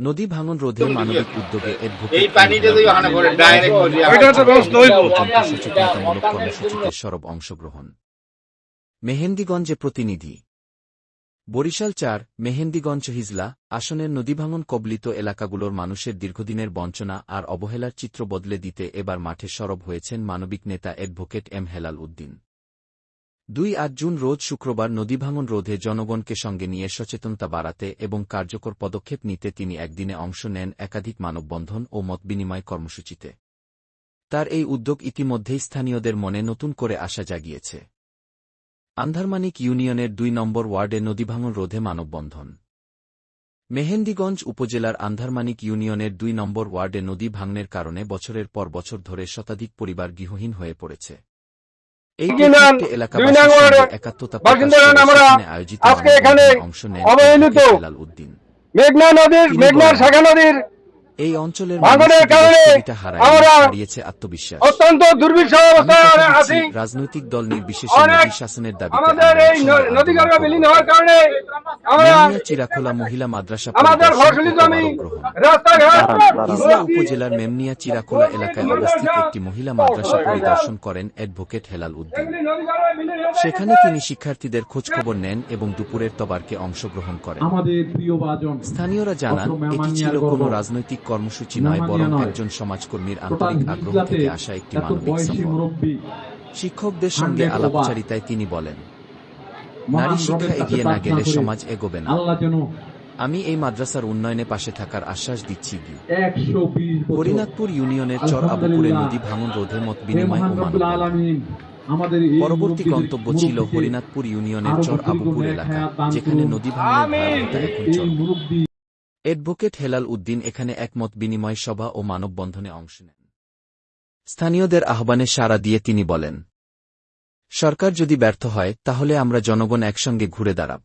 নদী ভাঙন রোধে মানবিক উদ্যোগে সচেতনতামূলক কর্মসূচিতে সরব অংশগ্রহণ। মেহেন্দিগঞ্জে প্রতিনিধি। বরিশাল ৪ মেহেন্দিগঞ্জ হিজলা আসনের নদীভাঙন কবলিত এলাকাগুলোর মানুষের দীর্ঘদিনের বঞ্চনা আর অবহেলার চিত্র বদলে দিতে এবার মাঠে সরব হয়েছেন মানবিক নেতা অ্যাডভোকেট এম হেলাল উদ্দিন। ২-৮ জুন রোজ শুক্রবার নদীভাঙন রোধে জনগণকে সঙ্গে নিয়ে সচেতনতা বাড়াতে এবং কার্যকর পদক্ষেপ নিতে তিনি একদিনে অংশ নেন একাধিক মানববন্ধন ও মতবিনিময় কর্মসূচিতে। তার এই উদ্যোগ ইতিমধ্যেই স্থানীয়দের মনে নতুন করে আশা জাগিয়েছে। আন্ধারমানিক ইউনিয়নের ২ নম্বর ওয়ার্ডে নদীভাঙন রোধে মানববন্ধন। মেহেন্দিগঞ্জ উপজেলার আন্ধারমানিক ইউনিয়নের ২ নম্বর ওয়ার্ডে নদী ভাঙনের কারণে বছরের পর বছর ধরে শতাধিক পরিবার গৃহহীন হয়ে পড়েছে। এই প্রত্যেকটি এলাকাবাসীর সঙ্গে একাত্মতা প্রকাশ করে সেখানে আয়োজিত মানববন্ধনে অংশ নেন হেলাল উদ্দিন। এই অঞ্চলের মানুষের হারিয়েছে আত্মবিশ্বাস। অত্যন্ত দুর্বিষহ অবস্থায় আছি। রাজনৈতিক দল নির্বিশেষে নদী শাসনের দাবিতে আমাদের এই নদীগর্ভে বিলীন হওয়ার কারণে চিরাখোলা মহিলা মাদ্রাসা আমাদের ফসলি জমি, রাস্তাঘাট। হিজলা উপজেলার মেমনিয়া চিরাখোলা এলাকায় অবস্থিত একটি মহিলা মাদ্রাসা পরিদর্শন করেন অ্যাডভোকেট হেলাল উদ্দিন। সেখানে তিনি শিক্ষার্থীদের খোঁজখবর নেন এবং দুপুরের তবারকে অংশগ্রহণ করেন। স্থানীয়রা জানান, এটি ছিল কোনো রাজনৈতিক কর্মসূচি নয়, বরং একজন সমাজকর্মীর আন্তরিক আগ্রহ থেকে আসা একটি মানবিক সফর। শিক্ষকদের সঙ্গে আলাপচারিতায় তিনি বলেন, নারী শিক্ষা এগিয়ে না গেলে সমাজ এগোবে না। আমি এই মাদ্রাসার উন্নয়নে পাশে থাকার আশ্বাস দিচ্ছি। হরিনাথপুর ইউনিয়নের চর আবুপুরে নদী ভাঙন রোধে মত বিনিময় ও মানববন্ধন। পরবর্তী গন্তব্য ছিল হরিনাথপুর ইউনিয়নের চর আবুপুর এলাকা, যেখানে নদী ভাঙনের ভয়াবহতা এখন চলমান। অ্যাডভোকেট হেলাল উদ্দিন এখানে একমত বিনিময় সভা ও মানববন্ধনে অংশ নেন। স্থানীয়দের আহ্বানে সাড়া দিয়ে তিনি বলেন, সরকার যদি ব্যর্থ হয় তাহলে আমরা জনগণ একসঙ্গে ঘুরে দাঁড়াব।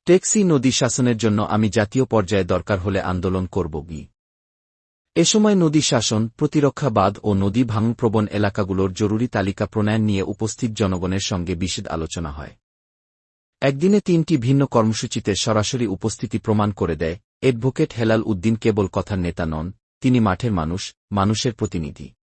টেকসই নদী শাসনের জন্য আমি জাতীয় পর্যায়ে দরকার হলে আন্দোলন করব। এ সময় নদী শাসন, প্রতিরক্ষাবাদ ও নদী ভাঙনপ্রবণ এলাকাগুলোর জরুরি তালিকা প্রণয়ন নিয়ে উপস্থিত জনগণের সঙ্গে বিশদ আলোচনা হয়। একদিনে ৩টি ভিন্ন কর্মসূচিতে সরাসরি উপস্থিতি প্রমাণ করে দেয়, অ্যাডভোকেট হেলাল উদ্দিন কেবল কথার নেতা নন, তিনি মাঠের মানুষ, মানুষের প্রতিনিধি।